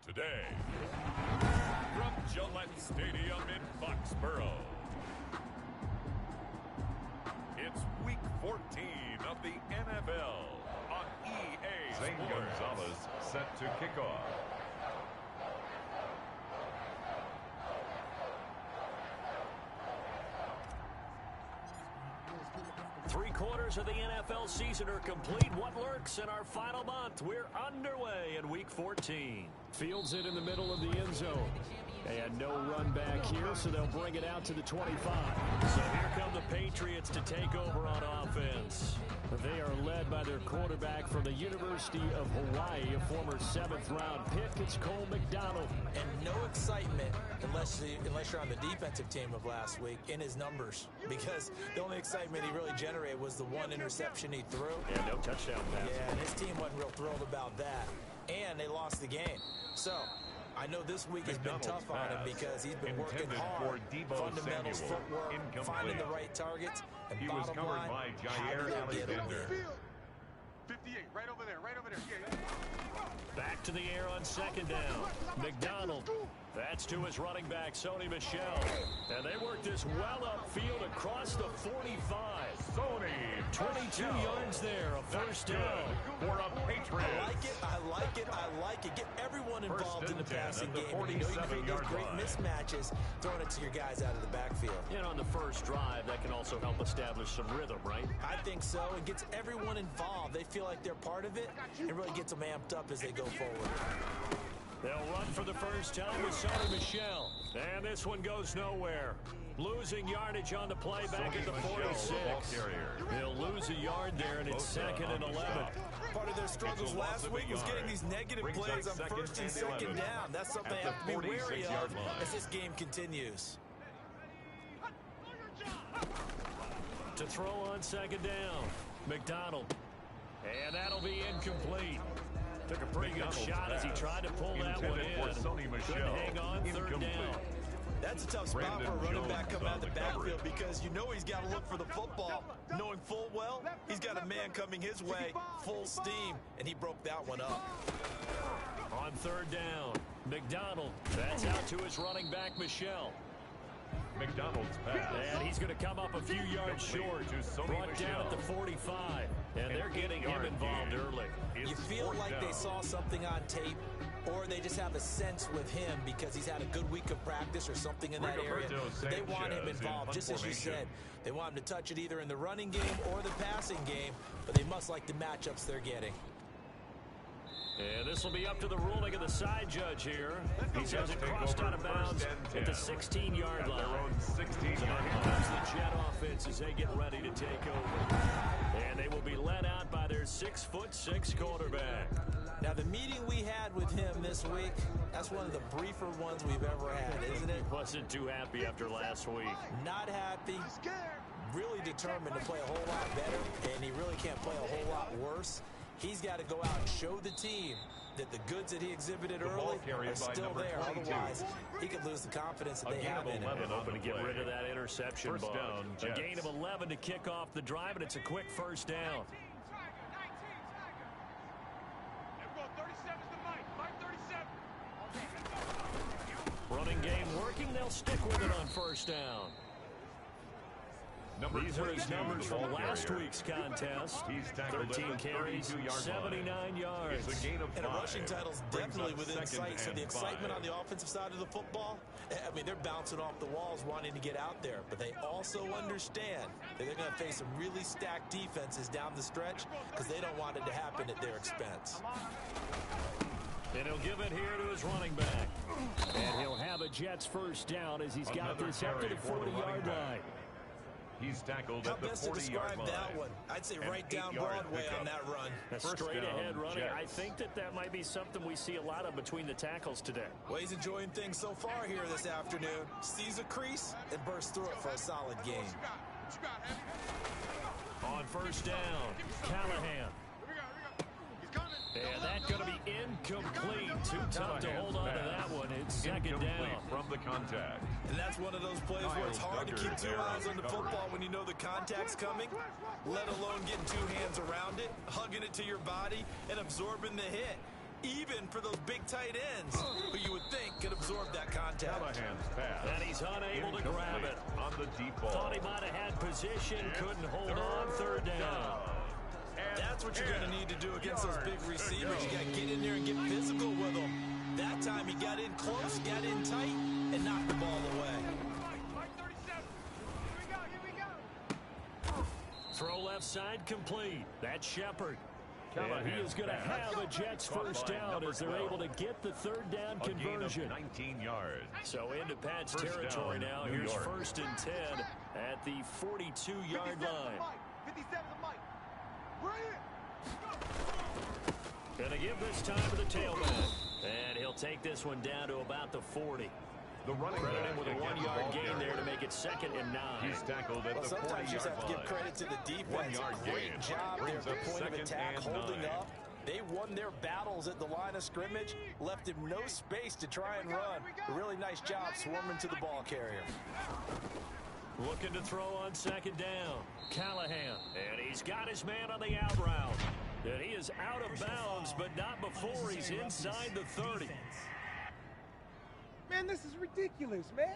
today. From Gillette Stadium in Foxborough, it's Week 14 of the NFL on EA Sports. Zane Gonzalez set to kick off. Three-quarters of the NFL season are complete. What lurks in our final month? We're underway in Week 14. Fields it in the middle of the end zone. And no run back here, so they'll bring it out to the 25. So here come the Patriots to take over on offense. They are led by their quarterback from the University of Hawaii, a former 7th-round pick. It's Cole McDonald. And no excitement unless you're on the defensive team of last week in his numbers, because the only excitement he really generated was the one interception he threw. Yeah, no touchdown pass. Yeah, and his team wasn't real thrilled about that. And they lost the game. So I know this week has been tough on him because he's been working hard, fundamentals, footwork, finding the right targets, and he was bottom covered line, by how do Jair they get a Alexander. win? 58, right over there, right over there. Back to the air on second down. McDonald. That's to his running back, Sony Michel. And they work this well upfield across the 45. Sony 22 yards there, a first down. For a Patriot. I like it. Get everyone involved in the passing game. And you know you can create those great mismatches, throwing it to your guys out of the backfield. And on the first drive, that can also help establish some rhythm, right? I think so. It gets everyone involved. They feel like they're part of it. It really gets them amped up as they go forward. They'll run for the first time with Sony Michel. And this one goes nowhere. Losing yardage on the play back at the 46. They'll lose a yard there, and it's 2nd and 11. Part of their struggles last week was getting these negative plays on 1st and 2nd down. That's something they have to be wary of as this game continues. To throw on 2nd down, McDonald. And that'll be incomplete. Took a pretty good shot as he tried to pull that one in. Couldn't hang on 3rd down. That's a tough spot for a running back coming out of the backfield because you know he's got to look for the football, knowing full well he's got a man coming his way, full steam, and he broke that one up. On 3rd down, McDonald. That's out to his running back, Michel. McDonald's pass. And he's going to come up a few yards short. Brought down at the 45. And they're getting him involved early. You feel like they saw something on tape, or they just have a sense with him because he's had a good week of practice or something in that area. They want him involved, just as you said. They want him to touch it either in the running game or the passing game, but they must like the matchups they're getting. And this will be up to the ruling of the side judge here. He says it crossed out of bounds at the 16-yard line. So here comes the Jet offense as they get ready to take over. And they will be led out by their 6'6" quarterback. Now, the meeting we had with him this week, that's one of the briefer ones we've ever had, isn't it? He wasn't too happy after last week. Not happy. Really determined to play a whole lot better, and he really can't play a whole lot worse. He's got to go out and show the team that the goods that he exhibited early are still there. Otherwise, he could lose the confidence that they have in him. And hoping to get rid of that interception bug. A gain of 11 to kick off the drive, and it's a quick first down. Running game working. They'll stick with it on first down. These are his numbers from last week's contest. 13 carries, 79 yards. And a rushing title's definitely within sight. So the excitement on the offensive side of the football, I mean, they're bouncing off the walls wanting to get out there. But they also understand that they're going to face some really stacked defenses down the stretch because they don't want it to happen at their expense. And he'll give it here to his running back. And he'll have a Jets first down as he's got this up to the 40-yard line. He's tackled How at the 40-yard line. best to describe that one? I'd say right down Broadway on that run. A straight-ahead running. I think that might be something we see a lot of between the tackles today. Well, he's enjoying things so far here this afternoon. Sees a crease and bursts through it for a solid game. On first down, Callahan. And that's going to be incomplete. Too tough to hold on to that one. It's 2nd down. From the contact. And that's one of those plays where it's hard to keep two eyes on the football when you know the contact's coming, let alone getting two hands around it, hugging it to your body, and absorbing the hit. even for those big tight ends, who you would think could absorb that contact. Callahan's pass. And he's unable to grab it. On the deep ball. Thought he might have had position, couldn't hold on, third down. That's what you're going to need to do against those big receivers. You got to get in there and get physical with them. That time he got in close, got in tight, and knocked the ball away. Throw left side complete. That's Shepard. And he is going to have a Jets first down as they're able to get the third down conversion. 19 yards. So into Pat's territory now. Here's first and 10 at the 42-yard line. 57 Mike. Going to give this time to the tailback. And he'll take this one down to about the 40. The running Credit back him with a 1-yard gain there to make it 2nd and 9. He's tackled at the 40-yard line. Sometimes you just have to give credit to the defense. 1-yard Great gain. job there at the point of attack, holding 9. up. They won their battles at the line of scrimmage, left him no space to try and run. A really nice job swarming to the ball carrier. Looking to throw on 2nd down. Callahan. And he's got his man on the out route. And he is out of bounds, but not before he's inside the 30. Man, this is ridiculous, man.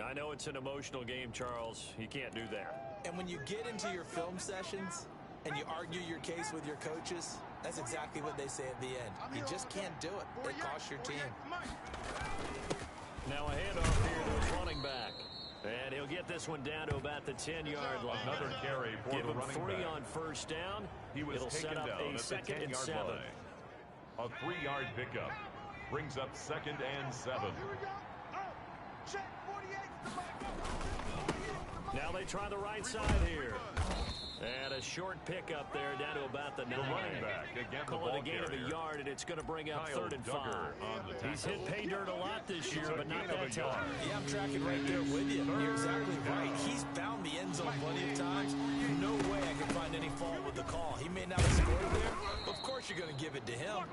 I know it's an emotional game, Charles. You can't do that. And when you get into your film sessions and you argue your case with your coaches, that's exactly what they say at the end. You just can't do it. It costs your team. Now a handoff here to his running back. And he'll get this one down to about the 10-yard line. Another carry for Give the him running 3 back. on first down. He was It'll taken set up down a at the 2nd and 10-yard 7. line. A 3-yard pickup brings up 2nd and 7. Now they try the right side here. And a short pickup there down to about the 9. The running back again. Call it a gain of a yard, and it's going to bring up 3rd and 5. He's hit pay dirt a lot this year, but not that time. Yeah, I'm tracking right there with you. You're exactly right. He's found the end zone plenty of times. No way I can find any fault with the call. He may not have scored there, but of course you're going to give it to him.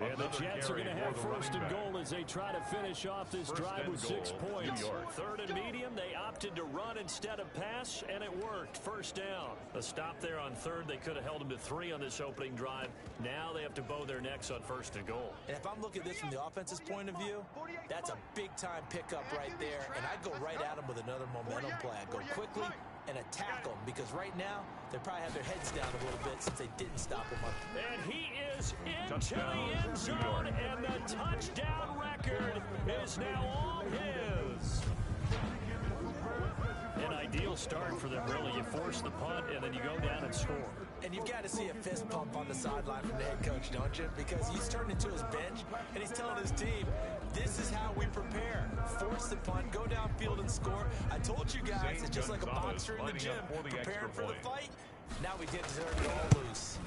And the Jets are going to have 1st and goal as they try to finish off this drive with 6 points. 3rd and medium, they opted to run instead of pass, and it worked. 1st down. A stop there on 3rd. They could have held him to 3 on this opening drive. Now they have to bow their necks on 1st and goal. And if I'm looking at this from the offense's point of view, that's a big-time pickup right there. And I'd go right at him with another momentum play. I'd go quickly and attack them, because right now they probably have their heads down a little bit since they didn't stop him up. And he is into the end zone, and the touchdown record is now all his. An ideal start for them, really. You force the punt, and then you go down and score. And you've got to see a fist pump on the sideline from the head coach, don't you? Because he's turned into his bench, and he's telling his team, this is how we prepare. Force the punt, go downfield and score. I told you guys, it's just like a boxer in the gym, preparing for the fight. Now we get to turn it all loose.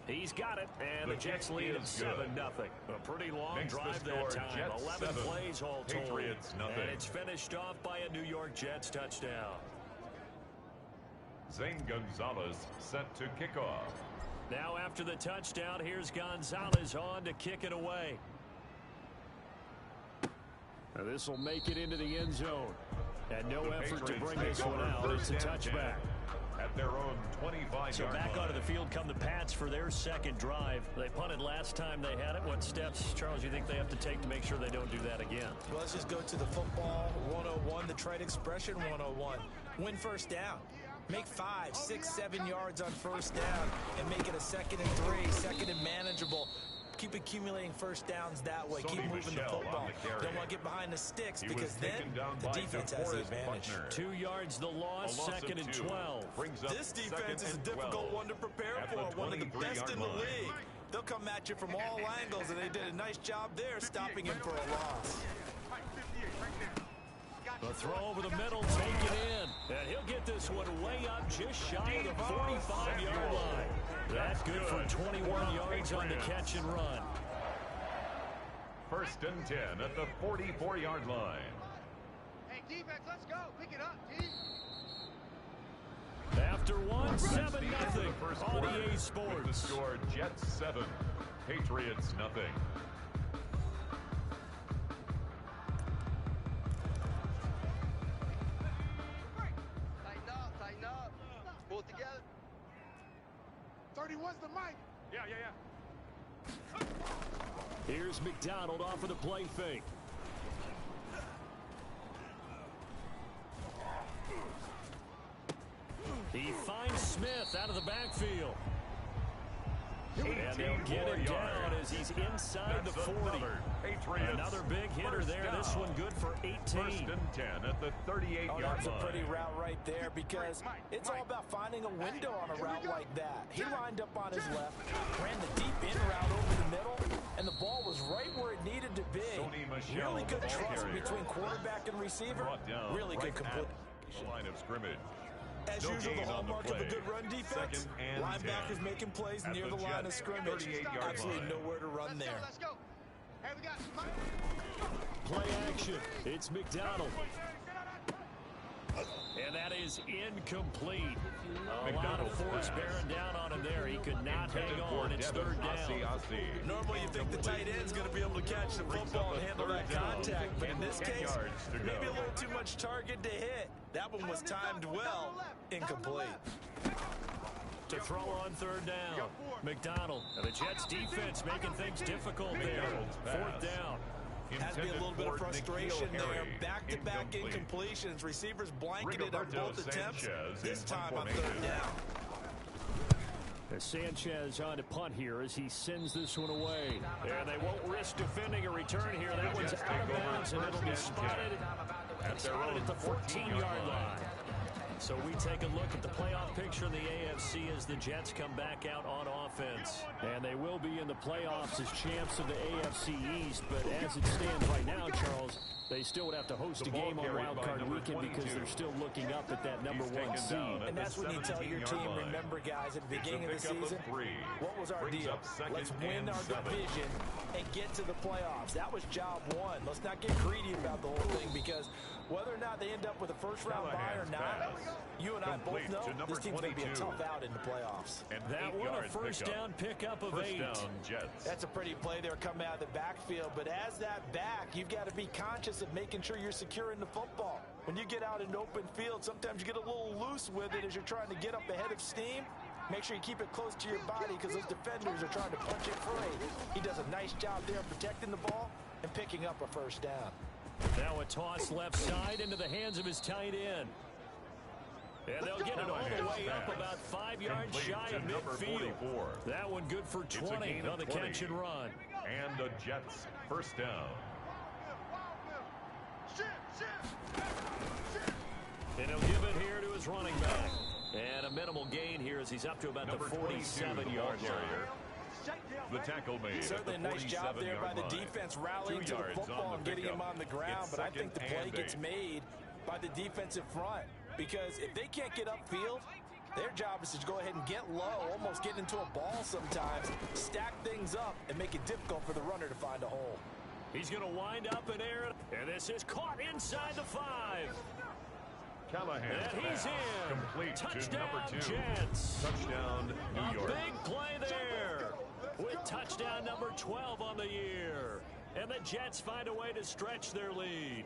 He's got it, and the Jets lead at 7-0. A pretty long drive that time. 11 plays all told. And it's finished off by a New York Jets touchdown. Zane Gonzalez set to kick off. Now after the touchdown, here's Gonzalez on to kick it away. This will make it into the end zone. And no effort to bring this one out. It's a touchback. At their own 25-yard line. So back onto the field come the Pats for their 2nd drive. They punted last time they had it. What steps, Charles, you think they have to take to make sure they don't do that again? Well, let's just go to the football 101, the trade expression 101. Win 1st down. Make 5, 6, 7 yards on 1st down and make it a 2nd and 3, 2nd and manageable. Keep accumulating 1st downs that way. Keep moving the football. Don't want to get behind the sticks, because then the defense has the advantage. 2 yards the loss, 2nd and 12. This defense is a difficult one to prepare for, one of the best in the league. They'll come at you from all angles, and they did a nice job there stopping him for a loss. The throw over the middle, taken in. And he'll get this one way up just shy of the 45-yard line. That's good for 21 yards on the catch and run. 1st and 10 at the 44-yard line. Hey, defense, let's go. Pick it up, team. After one, 7-0 on EA Sports. With the score, Jets 7, Patriots nothing. Birdie, where's the mic? Yeah. Here's McDonald off of the play fake. He finds Smith out of the backfield. And they'll get him down as he's inside the 40. Another big hitter there. This one good for 18. First and 10 at the 38-yard line. That's a pretty route right there because it's all about finding a window on a route like that. He lined up on his left, ran the deep in route over the middle, and the ball was right where it needed to be. Really good trust between quarterback and receiver. Really good complete. Line of scrimmage. As usual, the hallmark of a good run defense, linebackers making plays near the line of scrimmage. Absolutely nowhere to run there. Let's go. Hey, we got Play action. It's McDonald. And that is incomplete. A lot of force bearing down on him there. He could not hang on. It's third down. Normally you think the tight end's going to be able to catch the football and handle that contact, but in this case, maybe a little too much target to hit. That one was timed well. Incomplete. To throw on third down. McDonald. And the Jets defense making things difficult there. Fourth down. Has to be a little bit of frustration there. Back-to-back incompletions. Receivers blanketed on both attempts. This time on third down. As Sanchez on to punt here as he sends this one away. And they won't risk defending a return here. That one's out of bounds, and it'll be spotted at the 14-yard line. So we take a look at the playoff picture in the AFC as the Jets come back out on offense. And they will be in the playoffs as champs of the AFC East. But as it stands right now, Charles, they still would have to host a game on Wild Card Weekend because they're still looking up at that number one seed. And that's when you tell your team, remember, guys, at the beginning of the season, what was our deal? Let's win our division and get to the playoffs. That was job one. Let's not get greedy about the whole thing because whether or not they end up with a first-round bye or not, you and I both know this team's going to be a tough out in the playoffs. And that one a first down pickup of 8. That's a pretty play there coming out of the backfield. But as that back, you've got to be conscious of making sure you're securing the football. When you get out in open field, sometimes you get a little loose with it as you're trying to get up ahead of steam. Make sure you keep it close to your body because those defenders are trying to punch it free. He does a nice job there protecting the ball and picking up a first down. Now a toss left side into the hands of his tight end. And they'll get it all the way up about 5 yards shy of midfield. That one good for 20 on the catch and run. And the Jets first down. And he'll give it here to his running back. And a minimal gain here as he's up to about the 47-yard line. The tackle made. Certainly a nice job there by the defense rallying to the football and getting him on the ground. But I think the play gets made by the defensive front. Because if they can't get upfield, their job is to go ahead and get low, almost get into a ball sometimes, stack things up, and make it difficult for the runner to find a hole. He's going to wind up in air, and this is caught inside the 5. Callahan. And he's in. Complete Touchdown, to number 2. Jets. Touchdown, New York. A big play there with touchdown number 12 on the year. And the Jets find a way to stretch their lead.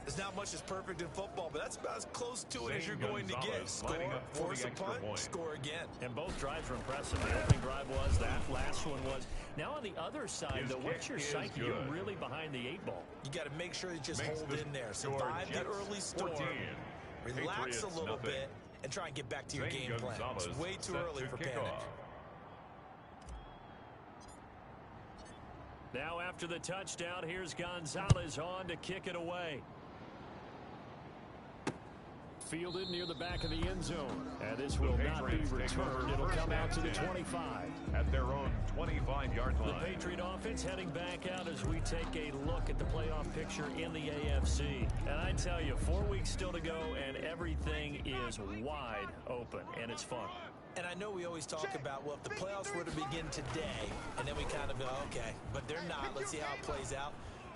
There's not much that's perfect in football, but that's about as close to it as you're going to get. Score, force a punt, score again. And both drives were impressive. The opening drive was, that last one was. Now on the other side, though, what's your psyche? You're really behind the 8 ball. You got to make sure you just hold in there. Survive the early storm. Relax a little bit and try and get back to your game plan. It's way too early for panic. Now after the touchdown, here's Gonzalez on to kick it away. Fielded near the back of the end zone. And this will not be returned. It'll come out to the 25. At their own 25-yard line. The Patriot offense heading back out as we take a look at the playoff picture in the AFC. And I tell you, 4 weeks still to go, and everything is wide open, and it's fun. And I know we always talk about, well, if the playoffs were to begin today, and then we kind of go, okay, but they're not. Let's see how it plays out.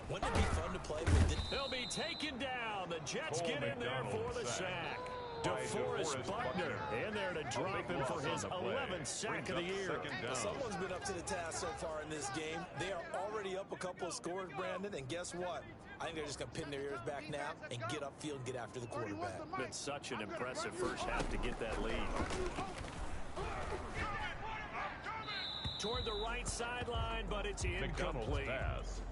Wouldn't it be fun to play with it? They'll be taken down. The Jets get in there for the sack. DeForest Buckner in there to drop him for his 11th sack of the year. Someone's been up to the task so far in this game. They are already up a couple of scores, Brandon, and guess what? I think they're just going to pin their ears back now and get upfield and get after the quarterback. Been such an impressive first half to get that lead. toward the right sideline, but it's incomplete.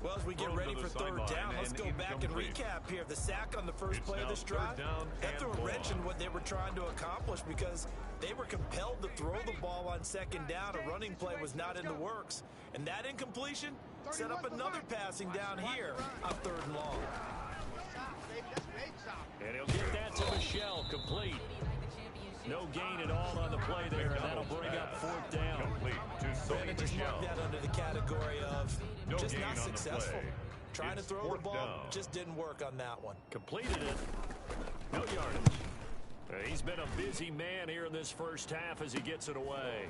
Well, as we get ready for third down, let's go back and recap here. The sack on the first play of this drive, that threw a wrench in what they were trying to accomplish because they were compelled to throw the ball on second down. A running play was not in the works. And that incompletion set up another passing down here on third and long. And he'll get that to Michelle, complete. No gain at all on the play there, and that'll bring up fourth down. Brandon just marked that under the category of just not successful. Trying to throw the ball just didn't work on that one. Completed it. No yardage. He's been a busy man here in this first half as he gets it away.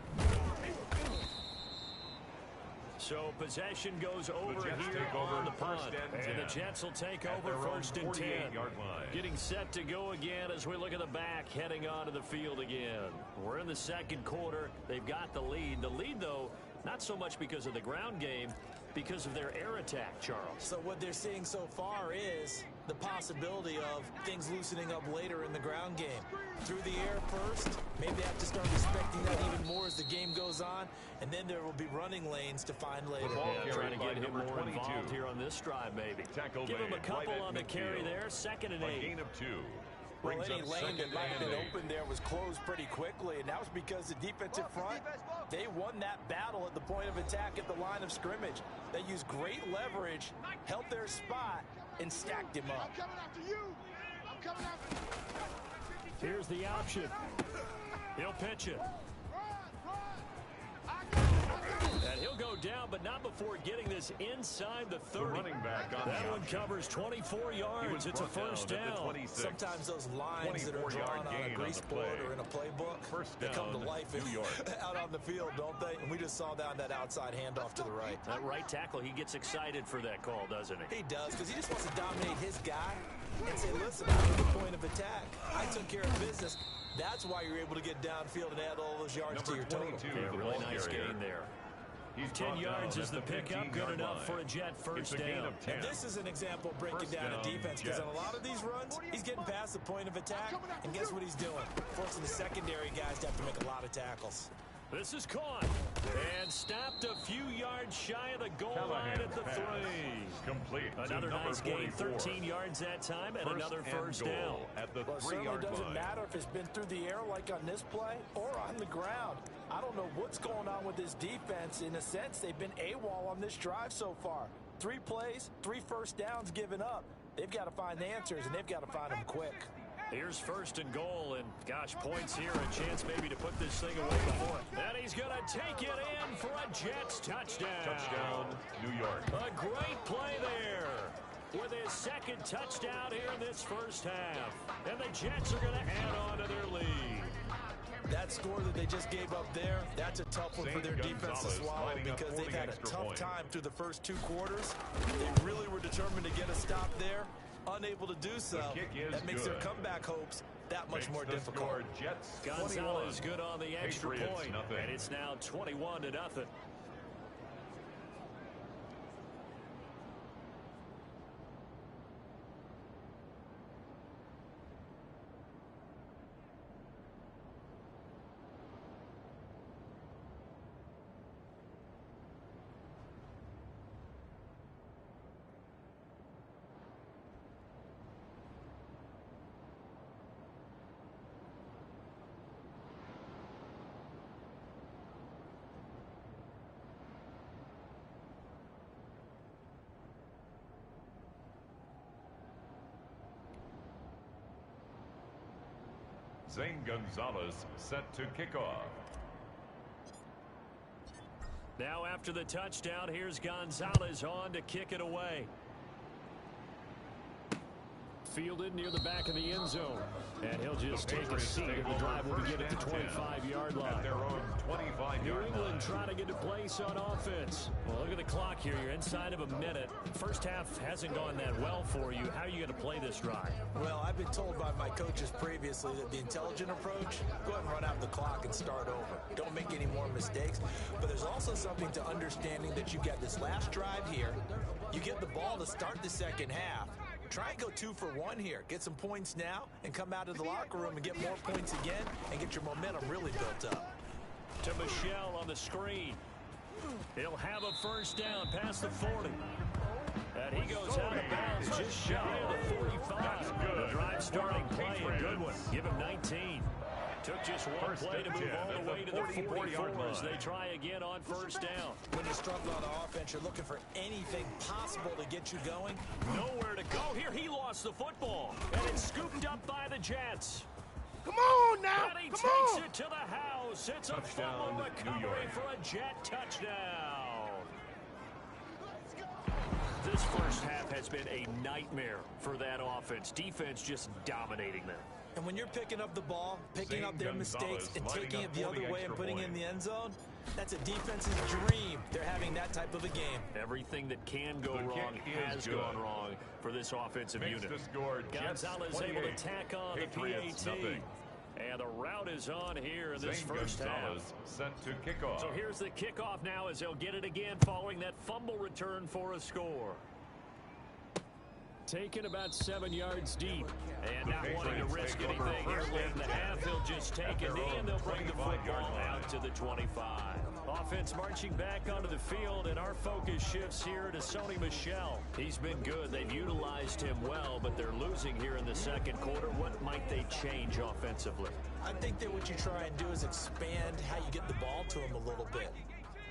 So possession goes over here on the punt. And the Jets will take over first and 10. Getting set to go again as we look at the back, heading onto the field again. We're in the second quarter. They've got the lead. The lead, though, not so much because of the ground game, because of their air attack, Charles. So what they're seeing so far is the possibility of things loosening up later in the ground game. Through the air first, maybe they have to start respecting that even more as the game goes on, and then there will be running lanes to find later. Yeah, trying to get him more involved here on this drive, maybe. Give him a couple on the carry there, 2nd and 8. Gain of 2. Well, any lane that might have been open there was closed pretty quickly, and that was because the defensive front, they won that battle at the point of attack at the line of scrimmage. They used great leverage, held their spot, and stacked him up. I'm coming after you. I'm coming after you. Here's the option. He'll pitch it. And he'll go down, but not before getting this inside the 30. Running back on that one covers 24 yards. It's a first down. Sometimes those lines that are drawn on a grease board or in a playbook, they come to life out on the field, don't they? And we just saw that outside handoff to the right. That right tackle, he gets excited for that call, doesn't he? He does, because he just wants to dominate his guy and say, listen, I'm at the point of attack. I took care of business. That's why you're able to get downfield and add all those yards to your total. Yeah, really nice gain there. 10 yards is the pickup, good enough for a Jet first down. And this is an example of breaking down a defense, because on a lot of these runs, he's getting past the point of attack, and guess what he's doing? Forcing the secondary guys to have to make a lot of tackles. This is caught and stopped a few yards shy of the goal line at the 3. Complete. Another nice gain, 13 yards that time, and another first down. At the 3-yard line. Well, it certainly doesn't matter if it's been through the air like on this play or on the ground. I don't know what's going on with this defense. In a sense, they've been AWOL on this drive so far. 3 plays, 3 first downs given up. They've got to find the answers, and they've got to find them quick. Here's first and goal, and gosh, points here, a chance maybe to put this thing away before. And he's going to take it in for a Jets touchdown. Touchdown, New York. A great play there with his 2nd touchdown here in this first half. And the Jets are going to add on to their lead. That score that they just gave up there, that's a tough one for their defense to swallow, because they've had a tough time through the first 2 quarters. They really were determined to get a stop there. Unable to do so. That makes their comeback hopes that much more difficult. Gonzalez good on the extra point, and it's now 21-0. Zane Gonzalez set to kick off. Now after the touchdown, here's Gonzalez on to kick it away. Fielded near the back of the end zone. And he'll just take a seat, and the drive will begin at the 25-yard line. At their own 25-yard New England line. trying to get a place on offense. Well, look at the clock here. You're inside of a minute. First half hasn't gone that well for you. How are you going to play this drive? Well, I've been told by my coaches previously that the intelligent approach, go ahead and run out the clock and start over. Don't make any more mistakes. But there's also something to understanding that you've got this last drive here. You get the ball to start the second half. Try and go 2 for 1 here. Get some points now and come out of the locker room and get more points again and get your momentum really built up. To Michelle on the screen. He'll have a first down past the 40. And he goes out of bounds just shy of the 45. The drive starting play, a good one. Give him 19. Took just one play to move all the way to the 44 as they try again on first down. When you struggle on the offense, you're looking for anything possible to get you going. Nowhere to go here. He lost the football. And it's scooped up by the Jets. Come on now! And he Come takes on! it to the house. It's a fumble recovery for a Jet touchdown. This first half has been a nightmare for that offense. Defense just dominating them. And when you're picking up the ball, picking up their mistakes, and taking it the other way and putting it in the end zone, that's a defense's dream. They're having that type of a game. Everything that can go wrong has gone wrong for this offensive unit. Gonzalez able to tack on the PAT. And the route is on here in this first half. Set to kickoff. So here's the kickoff now as they'll get it again following that fumble return for a score. Taken about 7 yards deep. And not wanting to risk anything here late in the half, he'll just take a knee and they'll bring the football out to the 25. Offense marching back onto the field, and our focus shifts here to Sony Michel. He's been good. They've utilized him well, but they're losing here in the second quarter. What might they change offensively? I think that what you try and do is expand how you get the ball to him a little bit.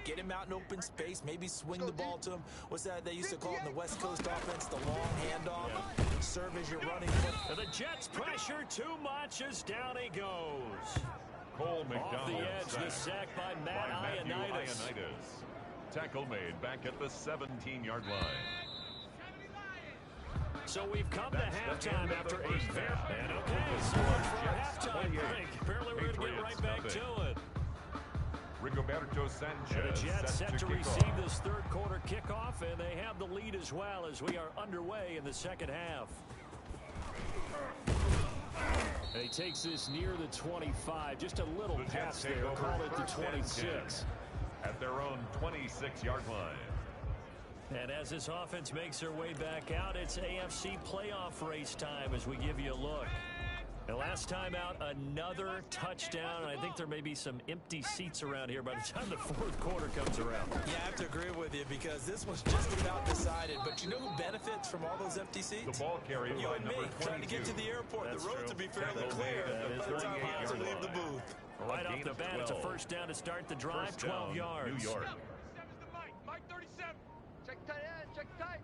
Get him out in open space, maybe swing the ball to him. What's that they used to call it in the West Coast offense, the long handoff. Serve as your running foot. The Jets pressure too much as down he goes. Cole McDonald Off the edge, the sack by Matt Ioannidis. Tackle made back at the 17-yard line. So we've come to halftime after a fair. And okay, so much for our halftime break. Apparently we're going to get right back to it. Rigoberto Sanchez The Jets set to receive this third quarter kickoff, and they have the lead as well as we are underway in the second half. And he takes this near the 25. Just a little pass there. Call it the 26. At their own 26-yard line. And as this offense makes their way back out, it's AFC playoff race time as we give you a look. And last time out, another touchdown. And I think there may be some empty seats around here by the time the fourth quarter comes around. Yeah, I have to agree with you because this was just about decided. But you know who benefits from all those empty seats? The ball carrier You and me, trying to get to the airport. That's the road true. to be fairly clear by the time I have to leave the booth. Right off the bat, it's a first down to start the drive, 12 yards. New York. Mike 37. Check tight end, check tight.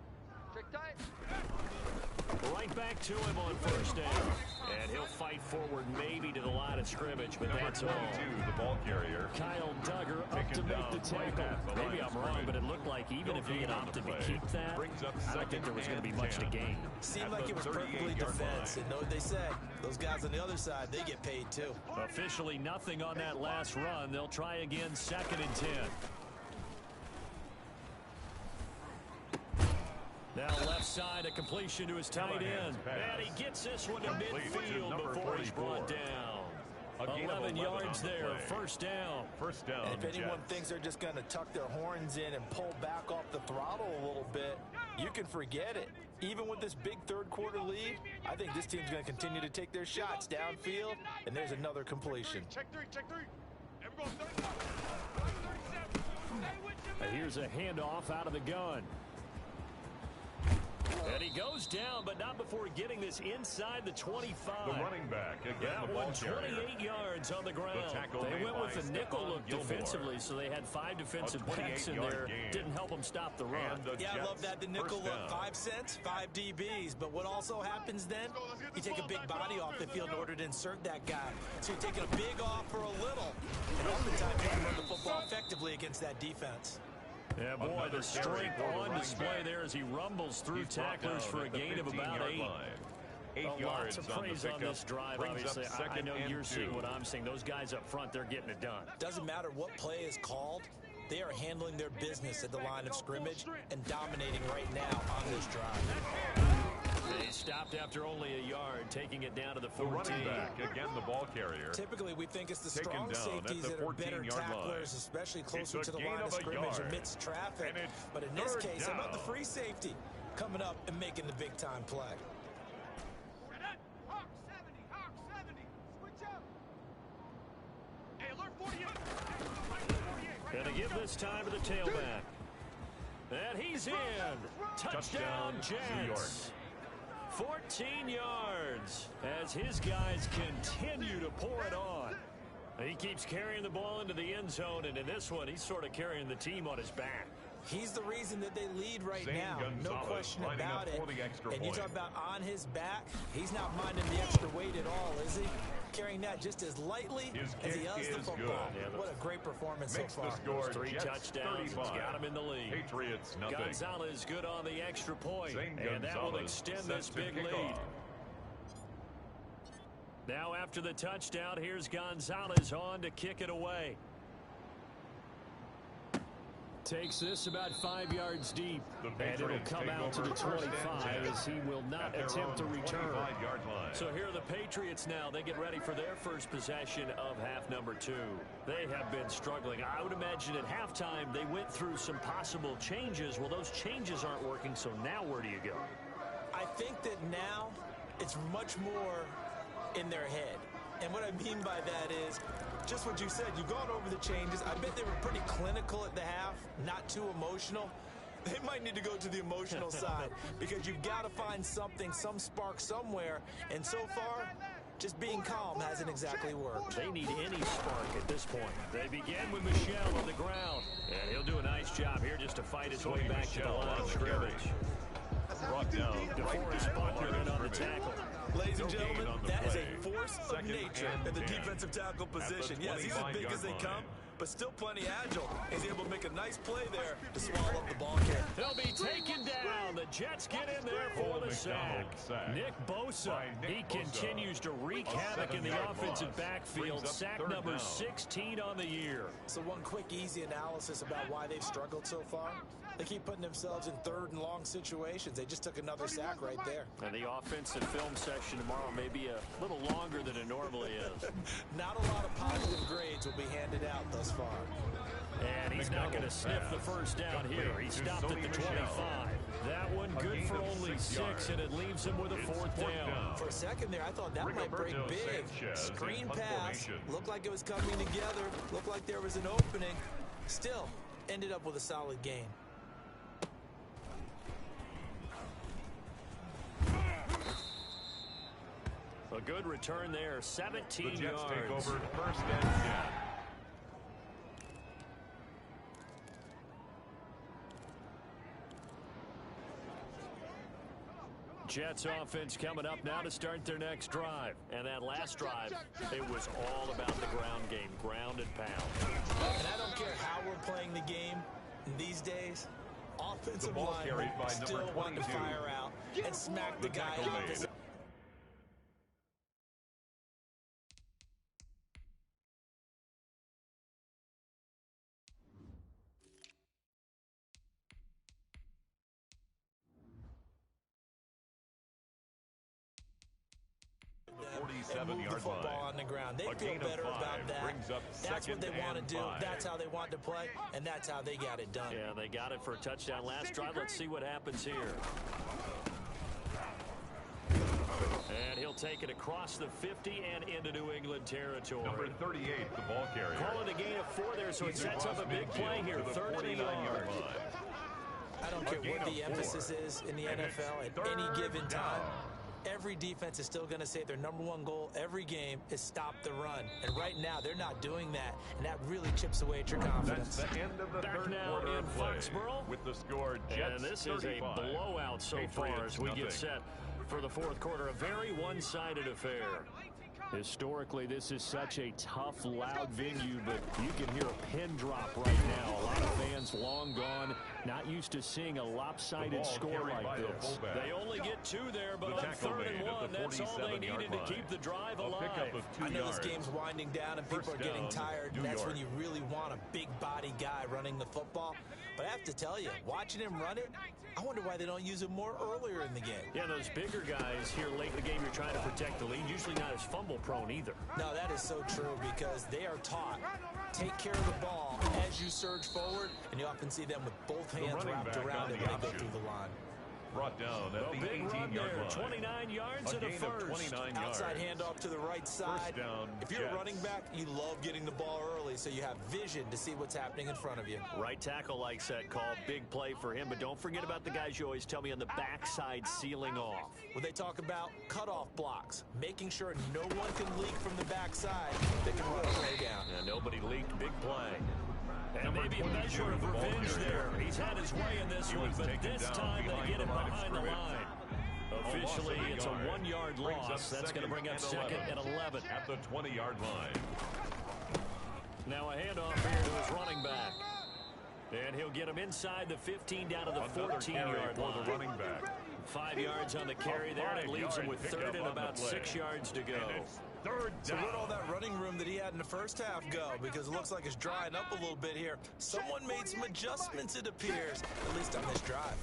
Check tight. Right back to him on first down. And he'll fight forward maybe to the line of scrimmage, but that's all. The ball carrier. Kyle Duggar up to make the tackle. Maybe I'm wrong, but it looked like even if he had opted to keep that, I don't think there was going to be much to gain. Seemed like it was perfectly defense. And know what they said? Those guys on the other side, they get paid too. Officially nothing on that last run. They'll try again, 2nd and 10. Now left side, a completion to his tight end. And he gets this one to midfield before he's brought down. 11 yards there, first down. First down. And if anyone thinks they're just going to tuck their horns in and pull back off the throttle a little bit, you can forget it. Even with this big third quarter lead, I think this team's going to continue to take their shots downfield, and there's another completion. Check three. And we're going 37. And here's a handoff out of the gun. And he goes down, but not before getting this inside the 25. The running back again. That the ball one, 28 yards on the ground. They went with the nickel look defensively, so they had 5 defensive backs in there. Didn't help them stop the run. Yeah, I love that. The nickel look, 5 cents, 5 DBs. But what also happens then, you take a big body off the field in order to insert that guy. So you're taking a big off for a little. And oftentimes you can run the football effectively against that defense. Yeah, boy, the strength on display there as he rumbles through tacklers for a gain of about 8. Lots of praise on this drive, obviously. I know you're seeing what I'm seeing. Those guys up front, they're getting it done. Doesn't matter what play is called. They are handling their business at the line of scrimmage and dominating right now on this drive. They stopped after only a yard, taking it down to the 14. The running back, again the ball carrier. Typically, we think it's the strong safeties that are better tacklers, especially closer to the line of scrimmage amidst traffic. But in this case, how about the free safety coming up and making the big-time play? Hawk 70. Switch up. Hey, alert 48. give this time to the tailback. And he's in. Touchdown, Jets. 14 yards as his guys continue to pour it on. He keeps carrying the ball into the end zone, and in this one, he's sort of carrying the team on his back. He's the reason that they lead right now. No question about it. And you talk about on his back, he's not minding the extra weight at all, is he? Carrying that just as lightly as he does the football. Yeah, what a great performance so far. Score, 3 touchdowns. It's got him in the lead. Patriots, nothing. Gonzalez good on the extra point. And that will extend this big lead. Now after the touchdown, here's Gonzalez on to kick it away. Takes this about 5 yards deep, and it'll come out to the 25 as he will not attempt to return. So here are the Patriots now. They get ready for their first possession of half number 2. They have been struggling. I would imagine at halftime they went through some possible changes. Well, those changes aren't working, so now where do you go? I think that now it's much more in their head. And what I mean by that is just what you said. You've gone over the changes. I bet they were pretty clinical at the half, not too emotional. They might need to go to the emotional side because you've got to find something, some spark somewhere. And so far, just being calm hasn't exactly worked. They need any spark at this point. They begin with Michel on the ground. And he'll do a nice job here just to fight his way back to the line of scrimmage. Brought down. DeForest Buckner in on the tackle. Ladies and gentlemen, that is a force of nature at the defensive tackle position. Yes, he's as big as they come, but still plenty agile. He's able to make a nice play there to swallow up the ball carrier. He'll be taken down. The Jets get in there for the sack. Nick Bosa, he continues to wreak havoc in the offensive backfield. Sack number 16 on the year. So one quick, easy analysis about why they've struggled so far. They keep putting themselves in 3rd and long situations. They just took another sack right there. And the offensive film session tomorrow may be a little longer than it normally is. Not a lot of positive grades will be handed out thus far. And he's not going to sniff the first down here. He stopped at the 25. That one good for only 6, and it leaves him with a 4th down. For a second there, I thought that might break big. Screen pass. Looked like it was coming together. Looked like there was an opening. Still, ended up with a solid gain. A good return there, 17 yards. The Jets take over 1st and 10. Jets offense coming up now to start their next drive. And that last drive, it was all about the ground game, ground and pound. And I don't care how we're playing the game these days. Offensive line still want to fire out and smack the guy opposite. And move the football on the ground. They feel better about that. That's what they want to do. That's how they want to play, and that's how they got it done. Yeah, they got it for a touchdown last drive. Let's see what happens here. And he'll take it across the 50 and into New England territory. Number 38, the ball carrier. Call it a gain of 4 there, so it sets up a big play here. 39-yard line. I don't care what the emphasis is in the NFL at any given time. Every defense is still going to say their #1 goal every game is stop the run. And right now, they're not doing that. And that really chips away at your confidence. That's the end of the third quarter in Foxborough with the score Jets and this 35. Is a blowout so far as we get set for the 4th quarter. A very one-sided affair. Historically, this is such a tough, loud venue, but you can hear a pin drop right now. A lot of fans long gone, not used to seeing a lopsided score like this. The they only get 2 there, but on 3rd and 1, that's all they needed to keep the drive alive. I know this game's winding down and people are getting tired, and that's when you really want a big body guy running the football. But I have to tell you, watching him run it, I wonder why they don't use him more earlier in the game. Yeah, those bigger guys here late in the game, you're trying to protect the lead, usually not as fumble prone either. No, that is so true because they are taught, take care of the ball as you surge forward, and you often see them with both hands wrapped around it when they go through the line. brought down at the 18-yard line. 29 yards and a first. Outside handoff to the right side. Down, if you're a running back, you love getting the ball early so you have vision to see what's happening in front of you. Right tackle likes that call. Big play for him, but don't forget about the guys you always tell me on the backside sealing off. When they talk about cutoff blocks, making sure no one can leak from the backside, they can run a play down. And nobody leaked. Big play. And maybe a measure of revenge there. He's had his way in this one, but this time they get him behind the line. Officially, it's a 1-yard loss. That's going to bring up second and 11. At the 20-yard line. Now a handoff here to his running back. And he'll get him inside the 15 down to the 14-yard line. For the running back. 5 yards on the carry there, and it leaves him with third and about 6 yards to go. So where'd all that running room that he had in the first half go? Because it looks like it's drying up a little bit here. Someone made some adjustments, it appears, at least on this drive.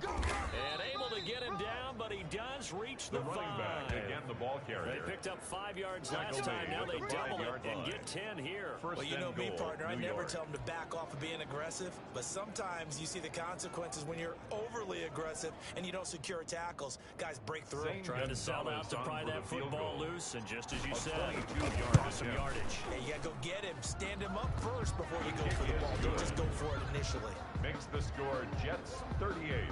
And able to get him down, but he does reach the 5. Running back, again the ball carrier. They picked up 5 yards last time. Now they double it and get 10 here. Well, you know me, partner. I never tell them to back off of being aggressive, but sometimes you see the consequences when you're overly aggressive and you don't secure tackles. Guys break through. Trying to sell out to pry that football loose, and just as you said, awesome yardage. Hey, you got to go get him. Stand him up first before you go for the ball. Don't just go for it initially. Makes the score Jets 38.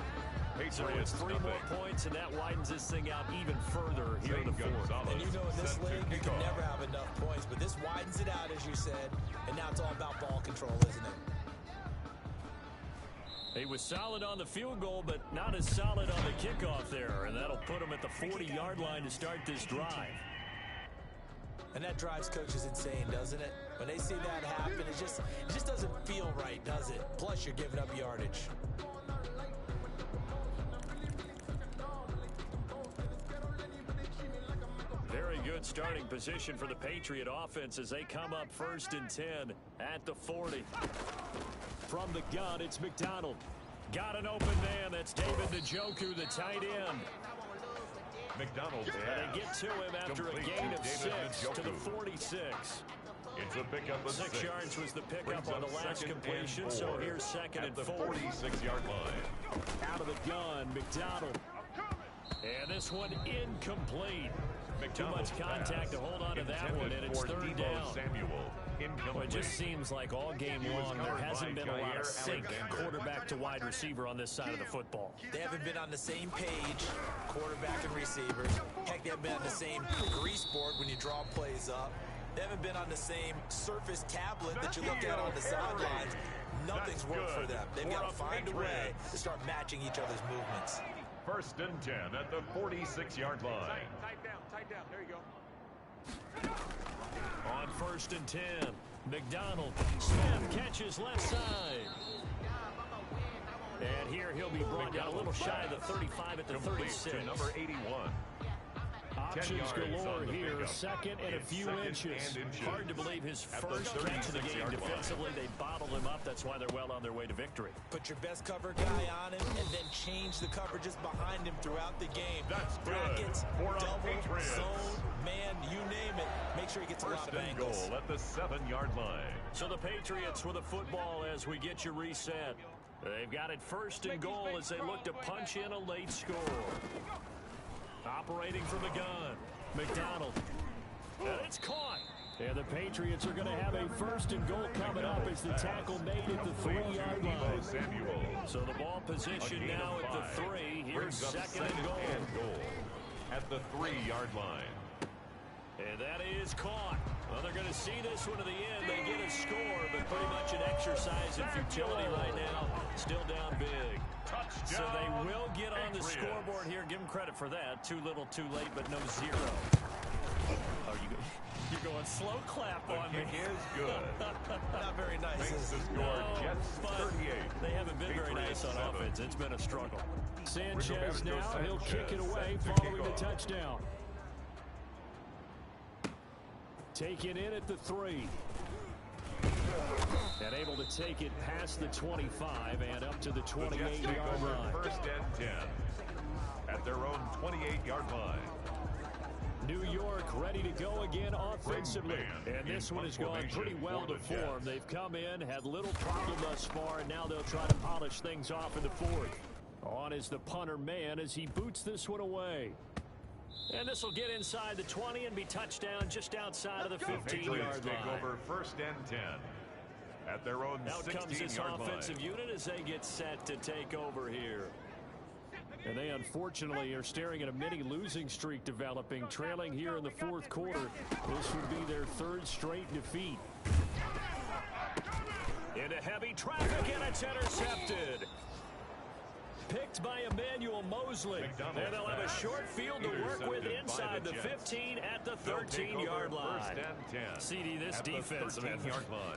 So it's 3 more points, and that widens this thing out even further here in the fourth. And you know in this league, you can never have enough points, but this widens it out, as you said, and now it's all about ball control, isn't it? He was solid on the field goal, but not as solid on the kickoff there, and that'll put him at the 40-yard line to start this drive. And that drives coaches insane, doesn't it? When they see that happen, it just doesn't feel right, does it? Plus, you're giving up yardage. Very good starting position for the Patriot offense as they come up 1st and 10 at the 40. From the gun, it's McDonald. Got an open man. That's David Njoku, the tight end. McDonald. And they get to him after a gain of 6 to the 46. It's a pickup of 6 yards was the pickup on the last completion, so here's 2nd and 4. 46-yard line. Out of the gun, McDonald. And this one incomplete. Too much contact to hold on to that one, and it's 3rd down. Well, it just seems like all game long there hasn't been a lot of sync quarterback to wide receiver on this side of the football. They haven't been on the same page, quarterback and receivers. Heck, they haven't been on the same grease board when you draw plays up. They haven't been on the same surface tablet that you look at on the sidelines. Nothing's worked for them. They've got to find a way to start matching each other's movements. 1st and 10 at the 46-yard line. Tight down. There you go. On 1st and 10, McDonald. Smith catches left side. And here he'll be brought down a little shy of the 35 at the 36. To number 81. Options galore here. 2nd and a few inches. Hard to believe his first catch of the game defensively. They bottled him up. That's why they're well on their way to victory. Put your best cover guy on him and then change the coverages behind him throughout the game. That's brackets, good. double, zone, man, you name it. Make sure he gets a lot of angles. Goal at the 7-yard line. So the Patriots with a football as we get you reset. They've got it 1st and goal as they look to punch in a late score. Operating from the gun, McDonald. And it's caught. And the Patriots are going to have a 1st and goal coming up as the tackle made at the 3-yard line. So the ball position now at the 3. Here's 2nd and goal. At the 3-yard line. And that is caught. Well, they're going to see this one to the end. They get a score, but pretty much an exercise in futility right now. Still down big. Touchdown. So they will get on the scoreboard here. Give them credit for that. Too little, too late, but no 0. Oh, you're going slow clap on me. Kick is good. Not very nice. Makes the score Jets 38. They haven't been very nice on offense. It's been a struggle. Sanchez now. He'll kick it away following the touchdown. Taken in at the 3. And able to take it past the 25 and up to the 28-yard line. 1st and 10 at their own 28-yard line. New York ready to go again offensively. And this one has gone pretty well to form. They've come in, had little problem thus far, and now they'll try to polish things off in the fourth. On is the punter man as he boots this one away. And this will get inside the 20 and be touchdown just outside of the 15-yard line. Take over 1st and 10 at their own 16-yard line. Out comes this offensive unit as they get set to take over here. And they unfortunately are staring at a mini losing streak developing, trailing here in the fourth quarter. This would be their 3rd straight defeat. Into heavy traffic, and it's intercepted. Picked by Emmanuel Mosley. And they'll have a short field to work with inside the 15 at the 13-yard line. CD, this defense, man,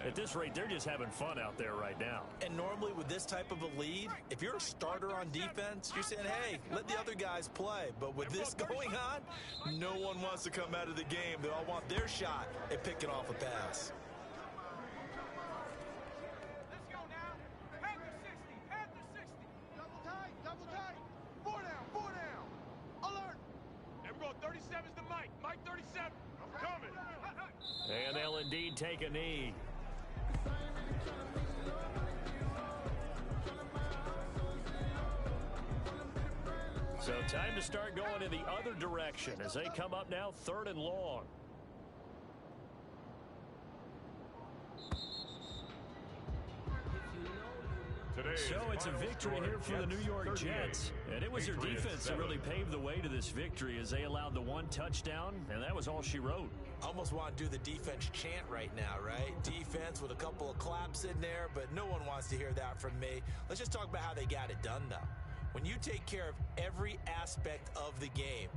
at this rate, they're just having fun out there right now. And normally with this type of a lead, if you're a starter on defense, you're saying, hey, let the other guys play. But with this going on, no one wants to come out of the game. They all want their shot at picking off a pass. And they'll indeed take a knee. So time to start going in the other direction as they come up now 3rd and long. So it's a victory here for the New York Jets. And it was their defense that really paved the way to this victory as they allowed the 1 touchdown, and that was all she wrote. Almost want to do the defense chant right now, right? Defense with a couple of claps in there, but no one wants to hear that from me. Let's just talk about how they got it done, though. When you take care of every aspect of the game,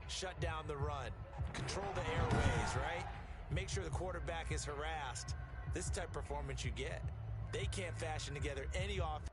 shut down the run, control the airways, right? Make sure the quarterback is harassed. This type of performance you get. They can't fashion together any offense.